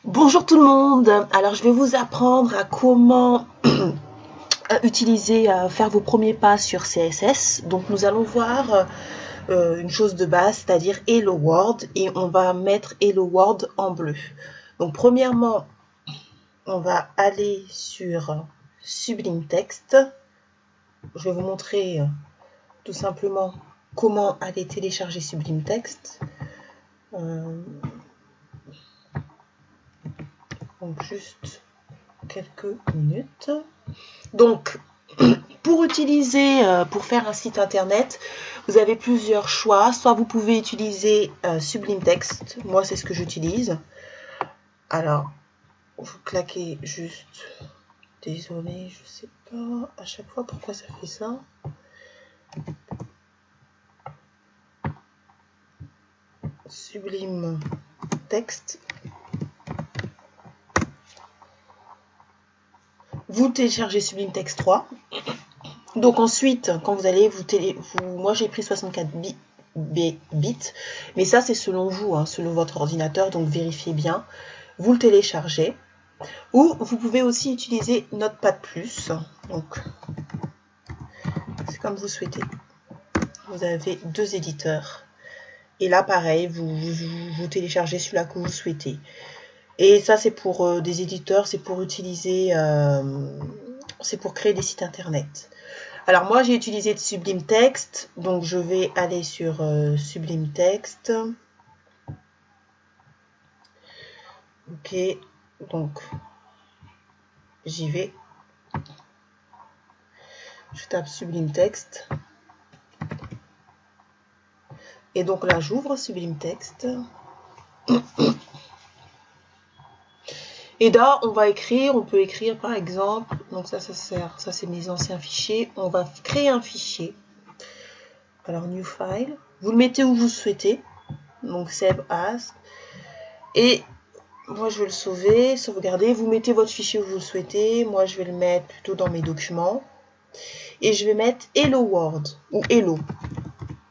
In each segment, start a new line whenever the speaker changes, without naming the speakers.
Bonjour tout le monde. Alors je vais vous apprendre à comment utiliser, faire vos premiers pas sur CSS. Donc nous allons voir une chose de base, c'est-à-dire Hello World, et on va mettre Hello World en bleu. Donc premièrement, on va aller sur Sublime Text. Je vais vous montrer tout simplement comment aller télécharger Sublime Text. Donc juste quelques minutes. Donc pour utiliser, pour faire un site internet, vous avez plusieurs choix. Soit vous pouvez utiliser Sublime Text. Moi, c'est ce que j'utilise. Alors, vous claquez juste. Désolé, je sais pas à chaque fois pourquoi ça fait ça. Sublime Text. Vous téléchargez Sublime Text 3. Donc ensuite, quand vous allez moi j'ai pris 64 bits, mais ça c'est selon vous, hein, selon votre ordinateur, donc vérifiez bien. Vous le téléchargez. Ou vous pouvez aussi utiliser Notepad+. Donc, c'est comme vous souhaitez. Vous avez deux éditeurs. Et là, pareil, vous téléchargez celui-là que vous souhaitez. Et ça, c'est pour des éditeurs, c'est pour utiliser, c'est pour créer des sites internet. Alors moi, j'ai utilisé Sublime Text, donc je vais aller sur Sublime Text. Ok, donc j'y vais. Je tape Sublime Text. Et donc là, j'ouvre Sublime Text. Et là, on peut écrire par exemple, donc ça c'est mes anciens fichiers. On va créer un fichier. Alors, New File. Vous le mettez où vous souhaitez. Donc, Save As. Et moi, je vais le sauvegarder. Vous mettez votre fichier où vous le souhaitez. Moi, je vais le mettre plutôt dans mes documents. Et je vais mettre Hello World ou Hello.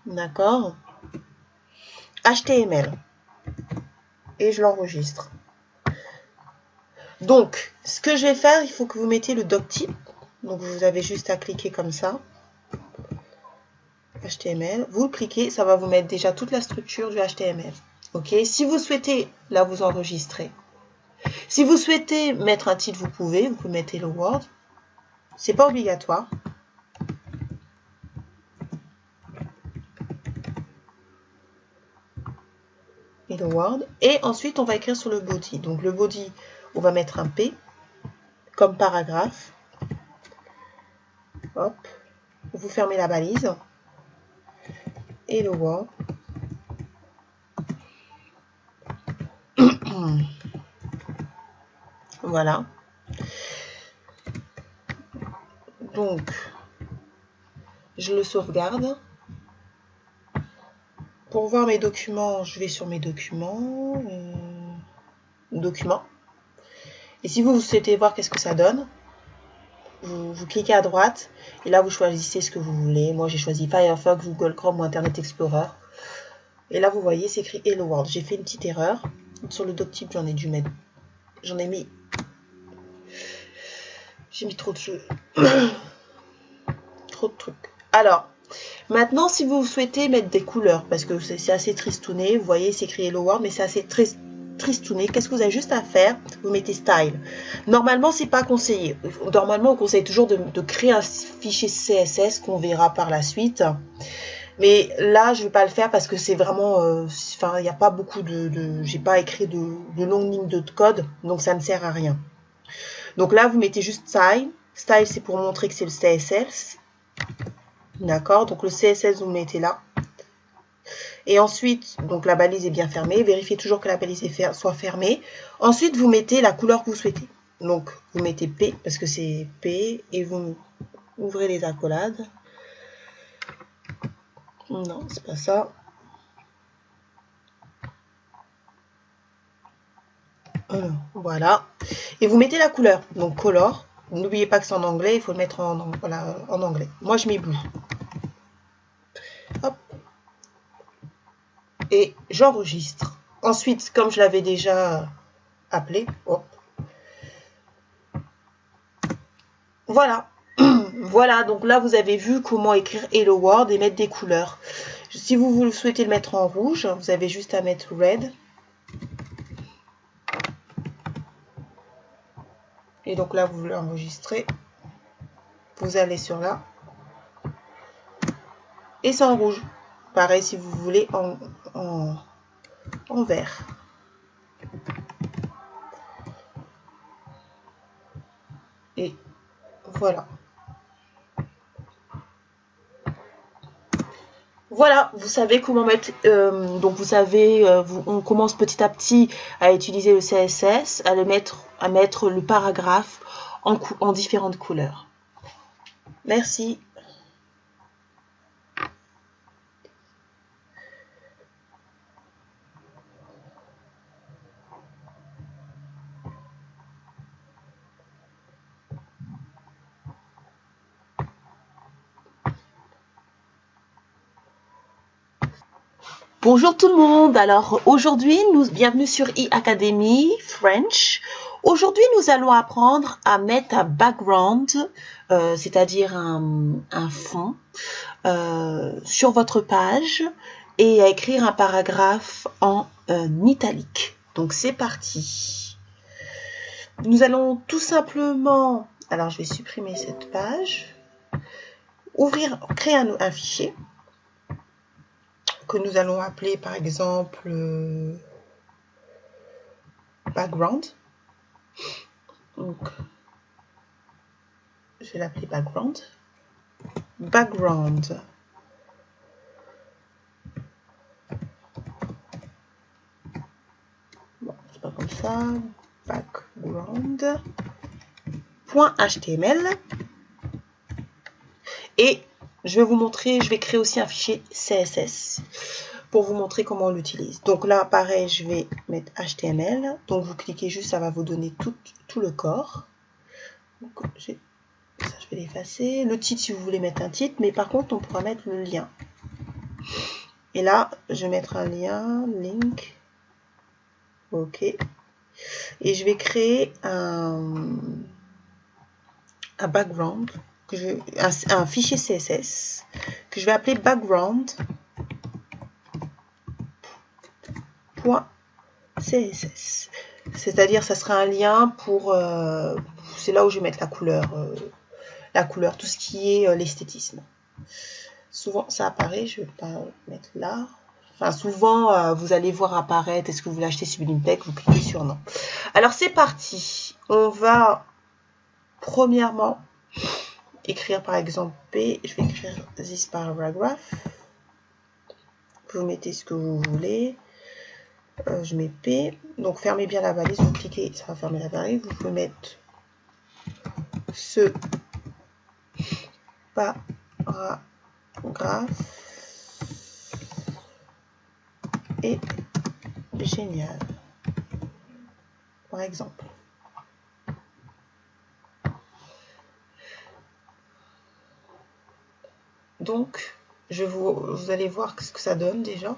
D'accord? HTML. Et je l'enregistre. Donc, ce que je vais faire, il faut que vous mettiez le doctype. Donc, vous avez juste à cliquer comme ça. HTML. Vous le cliquez, ça va vous mettre déjà toute la structure du HTML. Ok? Si vous souhaitez, là, vous enregistrez. Si vous souhaitez mettre un titre, vous pouvez mettre Hello World. C'est pas obligatoire. Hello World. Et ensuite, on va écrire sur le body. Donc, le body, on va mettre un P comme paragraphe. Hop. Vous fermez la balise. Hello World. Voilà. Donc, je le sauvegarde. Pour voir mes documents, je vais sur mes documents. Documents. Et si vous souhaitez voir qu'est-ce que ça donne, vous cliquez à droite et là vous choisissez ce que vous voulez. Moi j'ai choisi Firefox, Google Chrome ou Internet Explorer. Et là vous voyez c'est écrit Hello World. J'ai fait une petite erreur. Sur le doctype j'en ai dû mettre. J'ai mis trop de jeux. Trop de trucs. Alors, maintenant si vous souhaitez mettre des couleurs, parce que c'est assez tristouné, vous voyez c'est écrit Hello World, mais c'est assez tristouné. Qu'est-ce que vous avez juste à faire? Vous mettez style. Normalement, c'est pas conseillé. Normalement, on conseille toujours de créer un fichier CSS qu'on verra par la suite. Mais là, je vais pas le faire parce que c'est vraiment, enfin, il n'y a pas beaucoup j'ai pas écrit de longues lignes de code, donc ça ne sert à rien. Donc là, vous mettez juste style. Style, c'est pour montrer que c'est le CSS. D'accord? Donc le CSS, vous le mettez là. Et ensuite, donc la balise est bien fermée. Vérifiez toujours que la balise soit fermée. Ensuite, vous mettez la couleur que vous souhaitez. Donc, vous mettez P, parce que c'est P, et vous ouvrez les accolades. Non, c'est pas ça. Voilà. Et vous mettez la couleur. Donc, color. N'oubliez pas que c'est en anglais, il faut le mettre en anglais. Moi, je mets blue. Hop. Et j'enregistre. Ensuite, comme je l'avais déjà appeler. Hop. Voilà. Voilà, donc là, vous avez vu comment écrire Hello World et mettre des couleurs. Si vous souhaitez le mettre en rouge, vous avez juste à mettre Red. Et donc là, vous l'enregistrez. Vous allez sur là. Et c'est en rouge. Pareil si vous voulez en vert. Et voilà. Voilà, vous savez comment mettre, donc vous savez, on commence petit à petit à utiliser le CSS, à mettre le paragraphe en différentes couleurs. Merci. Bonjour tout le monde, alors aujourd'hui, bienvenue sur e-Academy French. Aujourd'hui, nous allons apprendre à mettre un background, c'est-à-dire un fond, sur votre page et à écrire un paragraphe en italique. Donc c'est parti. Nous allons tout simplement, alors je vais supprimer cette page, créer un fichier que nous allons appeler par exemple background. Donc, je vais l'appeler background. Background. Bon, c'est pas comme ça. Background.html. Et je vais vous montrer, je vais créer aussi un fichier CSS pour vous montrer comment on l'utilise. Donc là, pareil, je vais mettre HTML. Donc vous cliquez juste, ça va vous donner tout le corps. Donc, ça, je vais l'effacer. Le titre, si vous voulez mettre un titre, mais par contre, on pourra mettre le lien. Et là, je vais mettre un lien, link. OK. Et je vais créer un background, un fichier CSS que je vais appeler background.css. C'est-à-dire, ça sera un lien pour... c'est là où je vais mettre la couleur, tout ce qui est l'esthétisme. Souvent, ça apparaît, je ne vais pas mettre là. Enfin, souvent, vous allez voir apparaître, est-ce que vous voulez acheter Sublime Text, vous cliquez sur non. Alors, c'est parti. On va, premièrement, écrire par exemple P. Je vais écrire this paragraph. Vous mettez ce que vous voulez. Je mets P. Donc, fermez bien la balise. Vous cliquez, ça va fermer la balise. Vous pouvez mettre ce paragraphe est génial. Par exemple. Donc, vous allez voir ce que ça donne déjà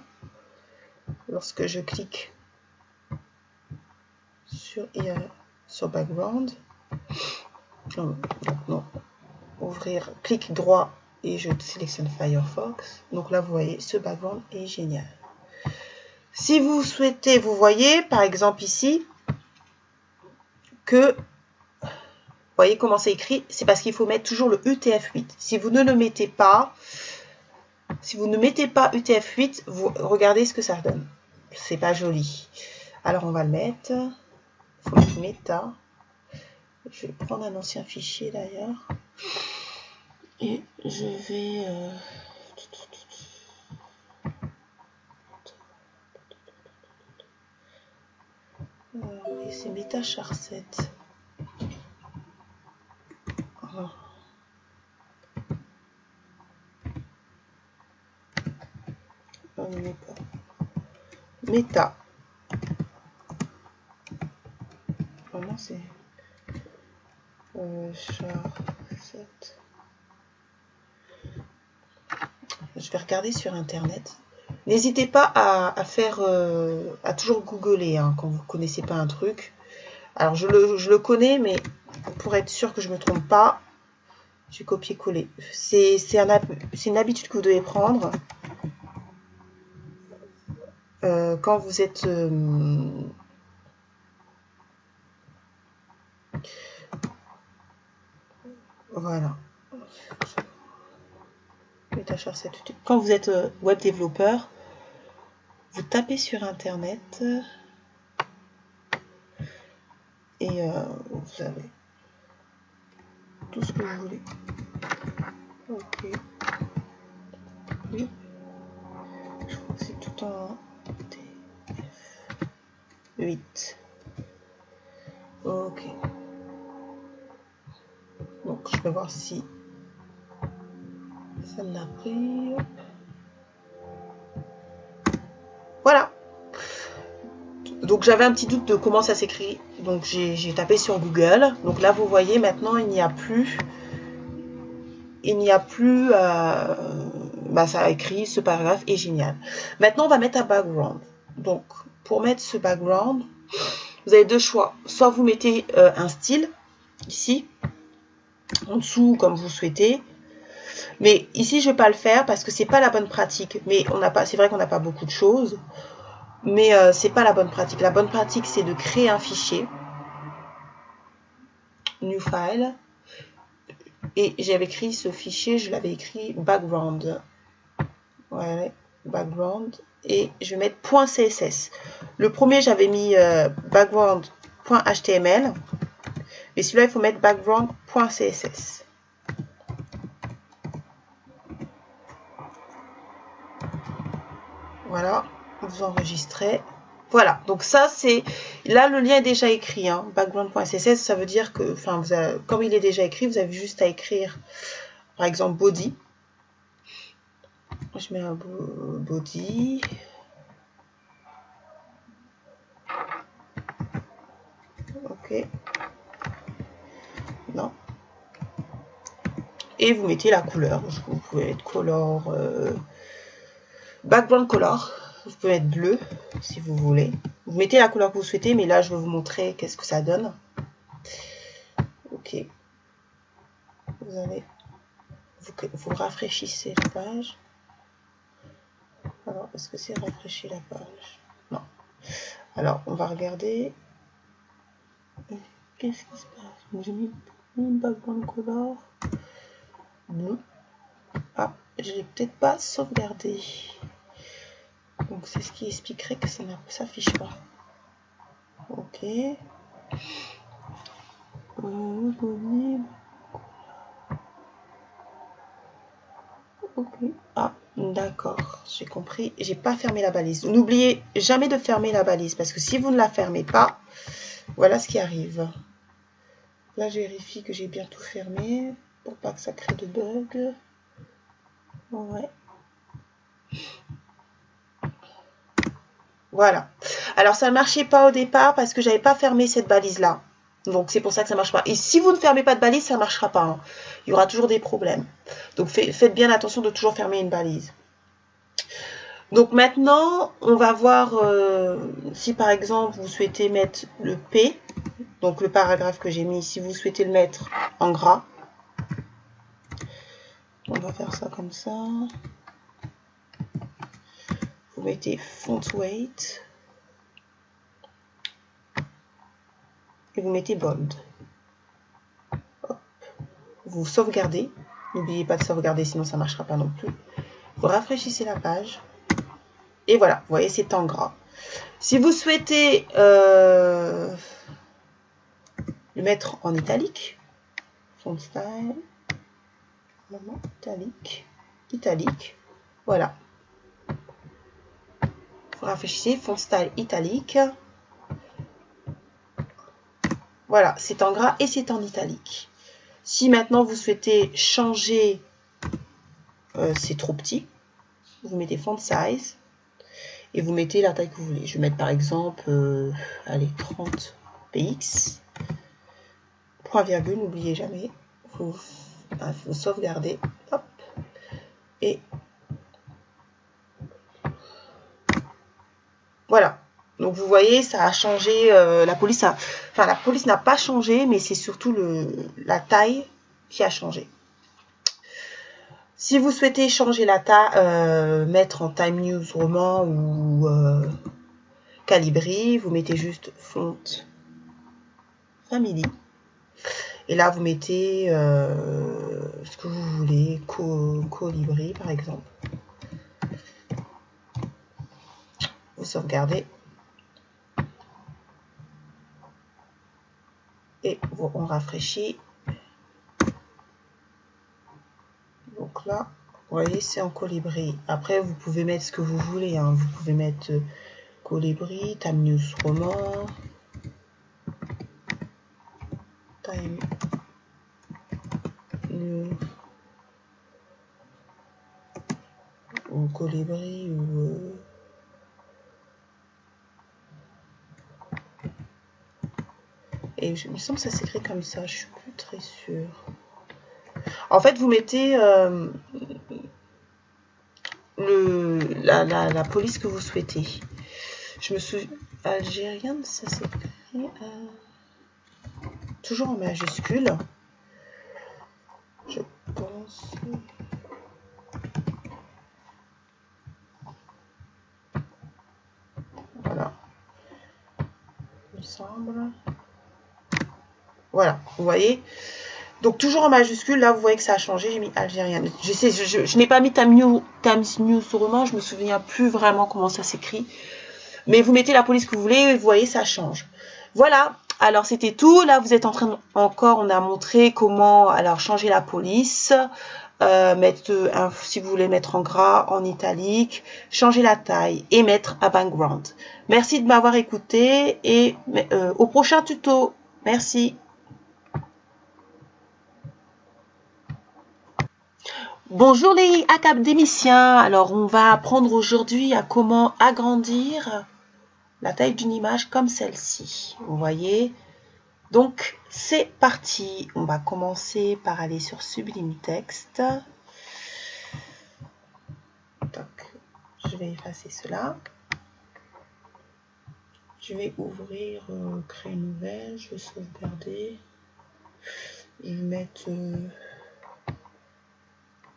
lorsque je clique sur background. Non. Ouvrir, clic droit et je sélectionne Firefox. Donc là, vous voyez, ce background est génial. Si vous souhaitez, vous voyez par exemple ici que, vous voyez comment c'est écrit, c'est parce qu'il faut mettre toujours le UTF-8. Si vous ne le mettez pas, UTF-8, vous regardez ce que ça donne. C'est pas joli. Alors on va le mettre. Il faut mettre méta. Je vais prendre un ancien fichier d'ailleurs. Et je vais... et c'est méta char7. Oh. Méta. Vraiment c'est char7. Je vais regarder sur internet. N'hésitez pas à faire, à toujours googler hein, quand vous ne connaissez pas un truc. Alors, je le connais, mais pour être sûr que je ne me trompe pas, je vais copier-coller. C'est une habitude que vous devez prendre quand vous êtes... voilà. Quand vous êtes web développeur, vous tapez sur Internet et vous avez tout ce que vous voulez. Ok. Oui. Je crois que c'est tout en TF8. Ok. Donc je vais voir si ça l'a pris. Voilà. Donc j'avais un petit doute de comment ça s'écrit. Donc j'ai tapé sur Google. Donc là vous voyez maintenant il n'y a plus. Ça a écrit ce paragraphe est génial. Maintenant on va mettre un background. Donc pour mettre ce background, vous avez deux choix. Soit vous mettez un style ici, en dessous comme vous souhaitez. Mais ici je ne vais pas le faire parce que c'est pas la bonne pratique. Mais c'est vrai qu'on n'a pas beaucoup de choses. Mais c'est pas la bonne pratique. La bonne pratique c'est de créer un fichier. New file. Et j'avais écrit ce fichier, je l'avais écrit background. Voilà, background. Et je vais mettre .css. Le premier, j'avais mis background.html. Mais celui-là, il faut mettre background.css. Voilà, vous enregistrez. Voilà, donc ça, c'est... Là, le lien est déjà écrit. Hein. Background.css, ça veut dire que, comme il est déjà écrit, vous avez juste à écrire, par exemple, body. Je mets un body. Ok. Non. Et vous mettez la couleur. Vous pouvez mettre color, background color. Vous pouvez mettre bleu si vous voulez. Vous mettez la couleur que vous souhaitez, mais là je vais vous montrer qu'est-ce que ça donne. Ok. Vous rafraîchissez la page. Alors, est-ce que c'est rafraîchir la page? Non. Alors, on va regarder. Qu'est-ce qui se passe? J'ai mis background color. Bleu. Ah, je l'ai peut-être pas sauvegardé. Donc c'est ce qui expliquerait que ça ne s'affiche pas. Ok. Ok. Ah, d'accord, j'ai compris. J'ai pas fermé la balise. N'oubliez jamais de fermer la balise parce que si vous ne la fermez pas, voilà ce qui arrive. Là, je vérifie que j'ai bien tout fermé pour pas que ça crée de bugs. Ouais. Voilà. Alors, ça ne marchait pas au départ parce que j'avais pas fermé cette balise-là. Donc, c'est pour ça que ça ne marche pas. Et si vous ne fermez pas de balise, ça ne marchera pas. Hein. Il y aura toujours des problèmes. Donc, faites bien attention de toujours fermer une balise. Donc, maintenant, on va voir si, par exemple, vous souhaitez mettre le P, donc le paragraphe que j'ai mis, si vous souhaitez le mettre en gras. On va faire ça comme ça. Vous mettez font weight. Et vous mettez bold. Hop. Vous sauvegardez. N'oubliez pas de sauvegarder, sinon ça ne marchera pas non plus. Vous rafraîchissez la page. Et voilà, vous voyez, c'est en gras. Si vous souhaitez le mettre en italique, font style, italique, voilà. Vous rafraîchissez, font style italique. Voilà, c'est en gras et c'est en italique. Si maintenant vous souhaitez changer, c'est trop petit, vous mettez font size et vous mettez la taille que vous voulez. Je vais mettre par exemple, allez, 30 px. Point virgule, n'oubliez jamais. Vous sauvegardez. Hop. Et voilà. Donc Donc vous voyez, ça a changé, la police n'a pas changé, mais c'est surtout la taille qui a changé. Si vous souhaitez changer la taille, mettre en Time News Roman ou Calibri, vous mettez juste Font Family. Et là, vous mettez ce que vous voulez, Colibri par exemple. Vous sauvegardez. Et on rafraîchit. Donc là, vous voyez, c'est en Colibri. Après, vous pouvez mettre ce que vous voulez. Hein. Vous pouvez mettre Colibri, Time News Roman, Time News ou Colibri ou... Et il me semble que ça s'écrit comme ça, je suis plus très sûre. En fait, vous mettez la police que vous souhaitez. Je me souviens, algérienne, ça s'écrit toujours en majuscule. Je pense. Voilà. Il me semble. Voilà, vous voyez. Donc toujours en majuscule, là vous voyez que ça a changé, j'ai mis algérienne. Je sais, je n'ai pas mis Time News Roman, je me souviens plus vraiment comment ça s'écrit. Mais vous mettez la police que vous voulez et vous voyez ça change. Voilà, alors c'était tout. Là vous êtes en train on a montré comment alors changer la police, si vous voulez mettre en gras, en italique, changer la taille et mettre un background. Merci de m'avoir écouté et au prochain tuto. Merci. Bonjour les académiciens, alors on va apprendre aujourd'hui à comment agrandir la taille d'une image comme celle-ci, vous voyez. Donc c'est parti, on va commencer par aller sur Sublime Text. Donc, je vais effacer cela. Je vais ouvrir, créer une nouvelle, je vais sauvegarder. Je vais mettre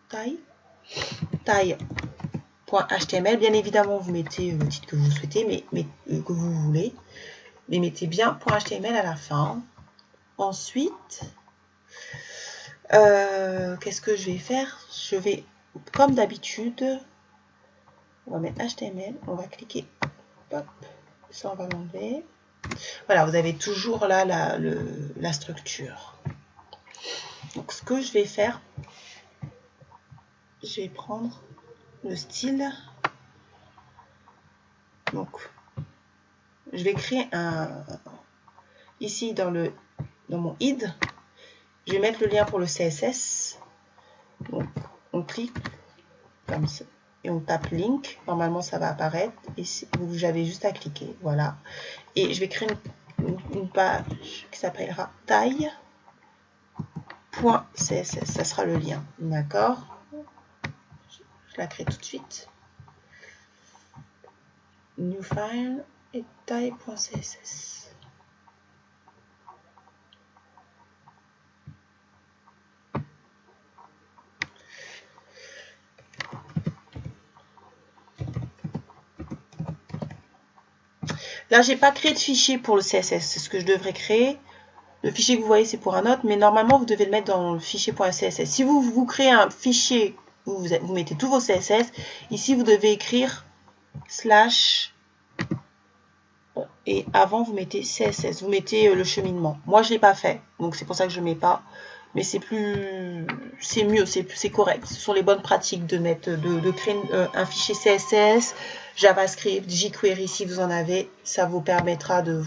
taille.html. Bien évidemment, vous mettez le titre que vous souhaitez, mais que vous voulez. Mais mettez bien .html à la fin. Ensuite, qu'est-ce que je vais faire? Je vais, comme d'habitude, on va mettre HTML, on va cliquer, hop, ça on va l'enlever. Voilà, vous avez toujours là la structure. Donc ce que je vais faire, je vais prendre le style. Donc, je vais créer ici dans mon id, je vais mettre le lien pour le CSS. Donc, on clique comme ça et on tape link. Normalement, ça va apparaître. Et j'avais juste à cliquer. Voilà. Et je vais créer une page qui s'appellera taille.css. Ça sera le lien. D'accord? Je la crée tout de suite. New file et taille.css. Là, j'ai pas créé de fichier pour le CSS. C'est ce que je devrais créer. Le fichier que vous voyez, c'est pour un autre, mais normalement, vous devez le mettre dans le fichier.css. Si vous créez un fichier où vous mettez tous vos CSS, ici, vous devez écrire / et avant, vous mettez CSS. Vous mettez le cheminement. Moi, je ne l'ai pas fait, donc c'est pour ça que je ne mets pas. Mais c'est mieux, c'est correct. Ce sont les bonnes pratiques de créer un fichier CSS, JavaScript, jQuery, si vous en avez, ça vous permettra de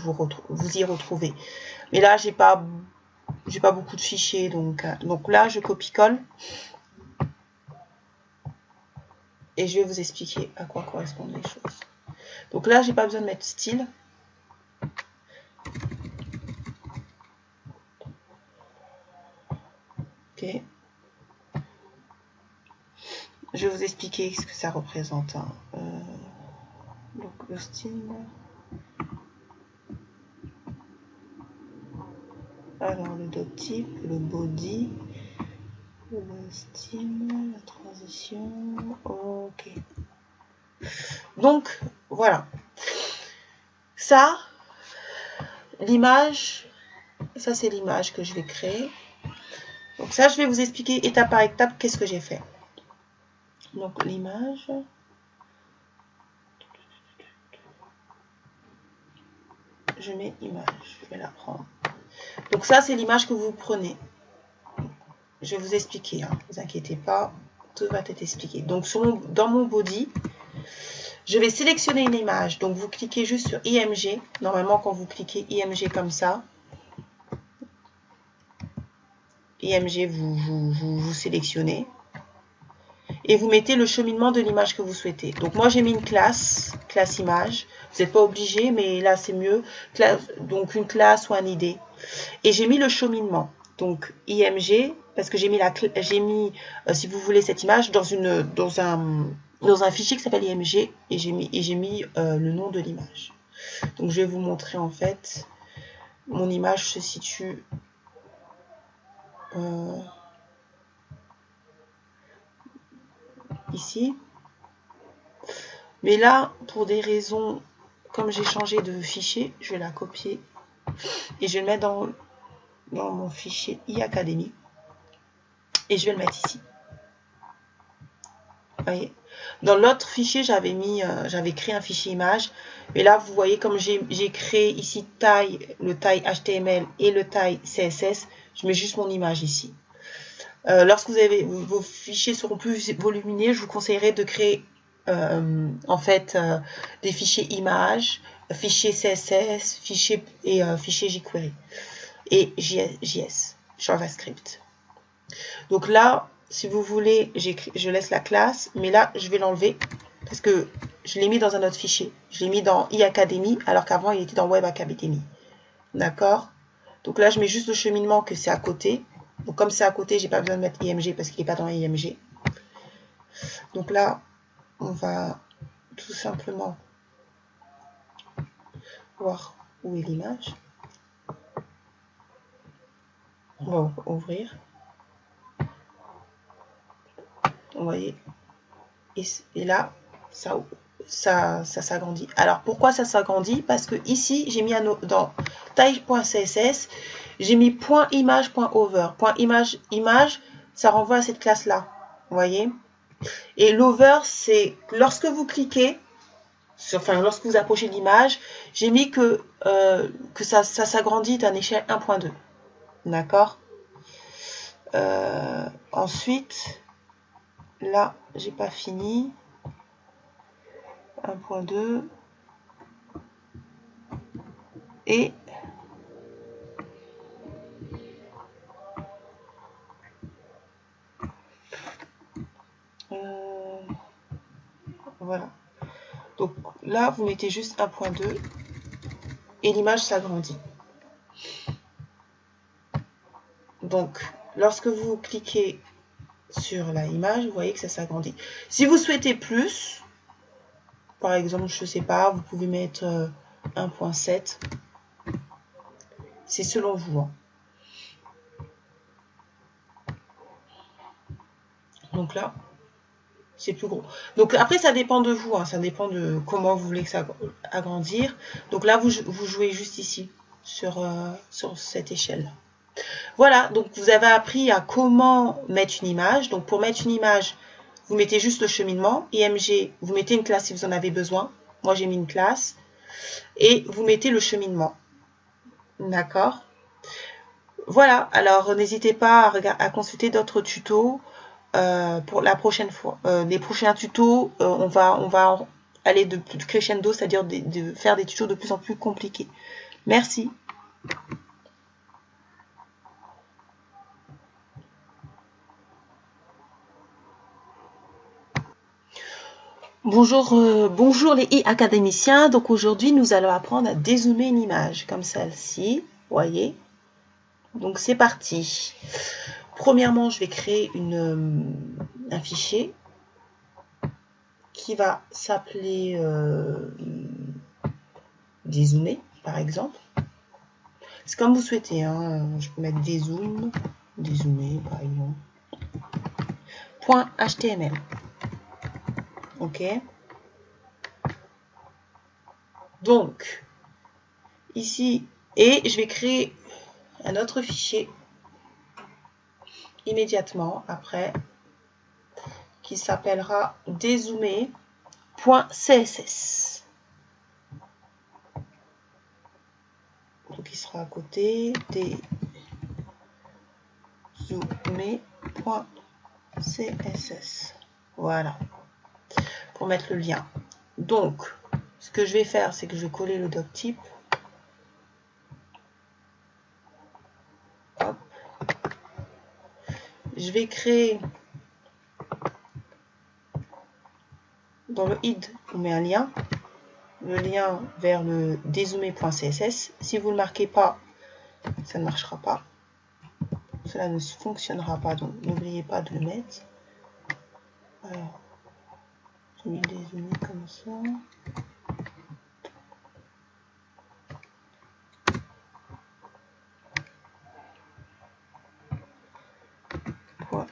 vous y retrouver. Mais là, j'ai pas beaucoup de fichiers, donc là, je copie-colle. Et je vais vous expliquer à quoi correspondent les choses. Donc là, j'ai pas besoin de mettre style. Ok. Je vais vous expliquer ce que ça représente. Hein. Donc le style. Alors, le doctype, le body, le steam, la transition, ok. Donc, voilà. Ça, l'image, ça c'est l'image que je vais créer. Donc ça, je vais vous expliquer étape par étape qu'est-ce que j'ai fait. Donc l'image. Je mets image, je vais la prendre. Donc ça, c'est l'image que vous prenez. Je vais vous expliquer, hein, ne vous inquiétez pas, tout va être expliqué. Donc dans mon body, je vais sélectionner une image. Donc vous cliquez juste sur IMG. Normalement, quand vous cliquez IMG comme ça, IMG, vous sélectionnez. Et vous mettez le cheminement de l'image que vous souhaitez. Donc moi, j'ai mis une classe image. Vous n'êtes pas obligé, mais là, c'est mieux. Donc une classe ou un ID. Et j'ai mis le cheminement. Donc IMG, parce que j'ai mis, si vous voulez, cette image dans un fichier qui s'appelle IMG. Et j'ai mis le nom de l'image. Donc je vais vous montrer en fait. Mon image se situe... ici. Mais là, pour des raisons, comme j'ai changé de fichier, je vais la copier et je vais le mettre dans mon fichier iAcademy et je vais le mettre ici. Vous voyez, dans l'autre fichier, j'avais créé un fichier image, mais là, vous voyez, comme j'ai créé ici le taille HTML et le taille CSS, je mets juste mon image ici. Lorsque vos fichiers seront plus volumineux, je vous conseillerais de créer en fait des fichiers images, fichiers CSS, fichiers jQuery et JS, JavaScript. Donc là, si vous voulez, je laisse la classe, mais là, je vais l'enlever parce que je l'ai mis dans un autre fichier. Je l'ai mis dans iAcademy alors qu'avant, il était dans Web Academy. D'accord? Donc là, je mets juste le cheminement que c'est à côté. Donc comme c'est à côté, j'ai pas besoin de mettre IMG parce qu'il n'est pas dans IMG. Donc là, on va tout simplement voir où est l'image. On va ouvrir. Vous voyez. Et là, ça s'agrandit. Alors pourquoi ça s'agrandit? Parce que ici, j'ai mis dans taille.css, j'ai mis .image.over. .image, ça renvoie à cette classe-là. Vous voyez? Et l'over, c'est lorsque vous cliquez, lorsque vous approchez l'image, j'ai mis que ça s'agrandit à une échelle 1.2. D'accord? Ensuite, là, j'ai pas fini. 1.2. Et voilà. Donc là, vous mettez juste 1.2 et l'image s'agrandit. Donc, lorsque vous cliquez sur la image, vous voyez que ça s'agrandit. Si vous souhaitez plus, par exemple, je ne sais pas, vous pouvez mettre 1.7. C'est selon vous. Hein. Donc là, c'est plus gros. Donc après, ça dépend de vous. Hein, ça dépend de comment vous voulez que ça agrandir. Donc là, vous jouez juste ici, sur cette échelle. Voilà, donc vous avez appris à comment mettre une image. Donc pour mettre une image, vous mettez juste le cheminement. IMG, vous mettez une classe si vous en avez besoin. Moi, j'ai mis une classe. Et vous mettez le cheminement. D'accord? Voilà, alors n'hésitez pas à consulter d'autres tutos pour la prochaine fois. Les prochains tutos, on va aller de crescendo, c'est-à-dire de faire des tutos de plus en plus compliqués. Merci. Bonjour, bonjour les e-académiciens. Donc aujourd'hui, nous allons apprendre à dézoomer une image comme celle-ci. Voyez. Donc c'est parti. Premièrement, je vais créer un fichier qui va s'appeler dézoomer, par exemple. C'est comme vous souhaitez. Hein. Je peux mettre dézoom, dézoomer par exemple. .html. Ok. Donc, ici, et je vais créer un autre fichier immédiatement après qui s'appellera dézoomer.css. Donc, il sera à côté dézoomer.css. Voilà. Pour mettre le lien. Donc, ce que je vais faire, c'est que je vais coller le doc type. Hop. Je vais créer dans le id, on met un lien. Le lien vers le dézoomer.css. Si vous ne le marquez pas, ça ne marchera pas. Cela ne fonctionnera pas, donc n'oubliez pas de le mettre. Alors, je vais dézoomer comme ça.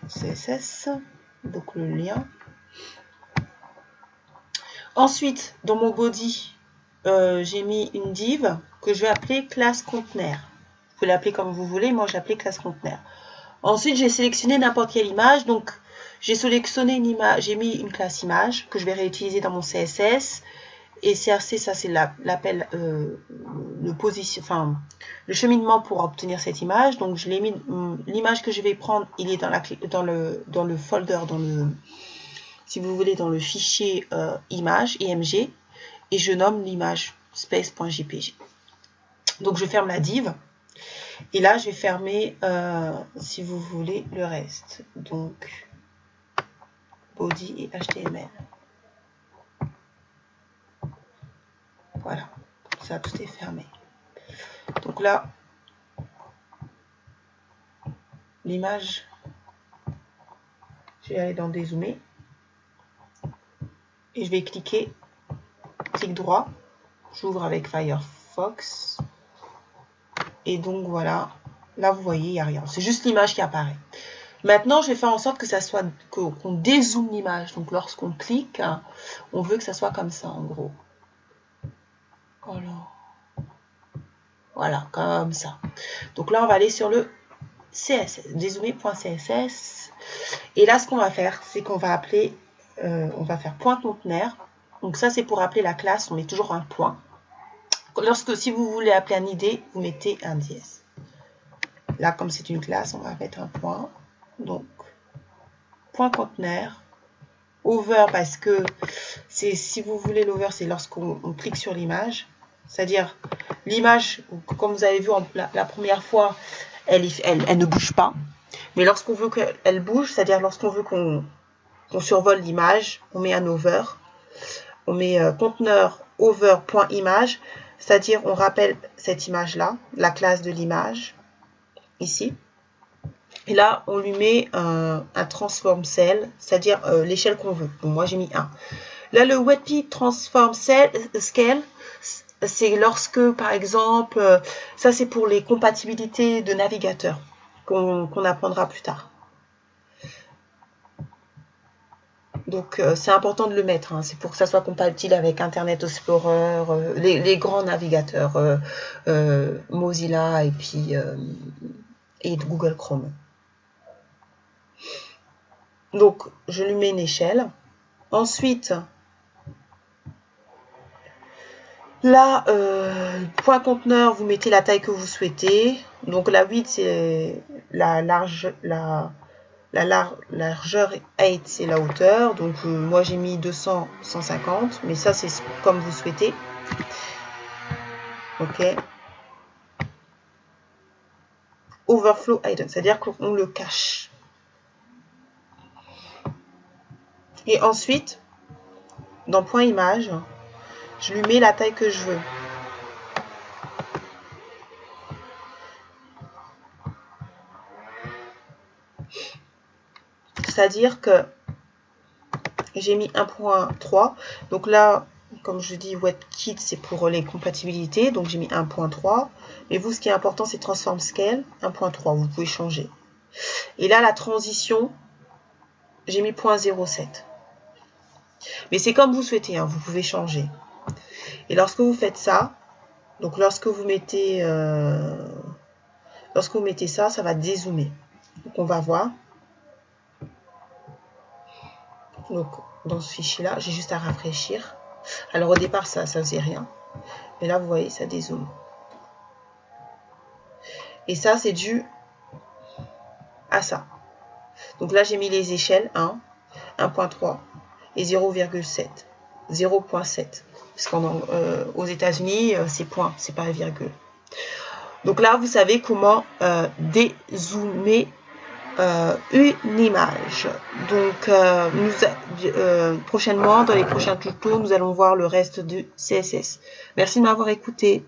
.css, donc le lien. Ensuite, dans mon body, j'ai mis une div que je vais appeler classe conteneur. Vous pouvez l'appeler comme vous voulez, moi j'ai appelé classe conteneur. Ensuite, j'ai sélectionné n'importe quelle image, donc j'ai sélectionné une image, j'ai mis une classe image que je vais réutiliser dans mon CSS. Et CRC, ça c'est l'appel, le cheminement pour obtenir cette image. Donc je l'ai mis, l'image que je vais prendre, il est dans le folder, si vous voulez, dans le fichier image, img, et je nomme l'image space.jpg. Donc je ferme la div, et là je vais fermer, si vous voulez, le reste. Donc body et HTML. Voilà, ça tout est fermé. Donc là, l'image, je vais aller dans dézoomer et je vais cliquer, clic droit, j'ouvre avec Firefox et donc voilà, là vous voyez, il n'y a rien, c'est juste l'image qui apparaît. Maintenant, je vais faire en sorte que ça soit, qu'on dézoome l'image. Donc lorsqu'on clique, on veut que ça soit comme ça en gros. Voilà, comme ça. Donc là, on va aller sur le CSS, dézoomer.css. Et là, ce qu'on va faire, c'est qu'on va appeler, on va faire point conteneur. Donc ça, c'est pour appeler la classe, on met toujours un point. Si vous voulez appeler un ID, vous mettez un dièse. Là, comme c'est une classe, on va mettre un point. Donc, point conteneur. Over, parce que si vous voulez l'over, c'est lorsqu'on clique sur l'image. C'est-à-dire, l'image, comme vous avez vu la première fois, elle ne bouge pas. Mais lorsqu'on veut qu'elle bouge, c'est-à-dire lorsqu'on veut qu'on survole l'image, on met un over. On met conteneur over.image, c'est-à-dire on rappelle cette image-là, la classe de l'image, ici. Et là, on lui met un transform cell, c'est-à-dire l'échelle qu'on veut. Bon, moi, j'ai mis 1. Là, le WebP transform scale, c'est lorsque, par exemple, ça c'est pour les compatibilités de navigateurs qu'on apprendra plus tard. Donc, c'est important de le mettre. Hein. C'est pour que ça soit compatible avec Internet Explorer, les grands navigateurs, Mozilla et puis et Google Chrome. Donc, je lui mets une échelle. Ensuite, là, point conteneur, vous mettez la taille que vous souhaitez. Donc, la width, c'est la largeur, 8, c'est la hauteur. Donc, moi, j'ai mis 200, 150. Mais ça, c'est comme vous souhaitez. OK. Overflow hidden, c'est-à-dire qu'on le cache. Et ensuite, dans point image, je lui mets la taille que je veux. C'est-à-dire que j'ai mis 1.3. Donc là, comme je dis, WebKit, c'est pour les compatibilités. Donc, j'ai mis 1.3. Mais vous, ce qui est important, c'est Transform Scale 1.3. Vous pouvez changer. Et là, la transition, j'ai mis 0.07. Mais c'est comme vous souhaitez, hein, vous pouvez changer. Et lorsque vous faites ça, donc lorsque vous mettez ça, ça va dézoomer. Donc, on va voir. Donc, dans ce fichier-là, j'ai juste à rafraîchir. Alors, au départ, ça faisait rien. Mais là, vous voyez, ça dézoome. Et ça, c'est dû à ça. Donc là, j'ai mis les échelles 1, 1.3 et 0,7. 0.7. Parce qu'aux États-Unis, c'est point, c'est pas virgule. Donc là, vous savez comment dézoomer une image. Donc, prochainement, dans les prochains tutos, nous allons voir le reste du CSS. Merci de m'avoir écouté.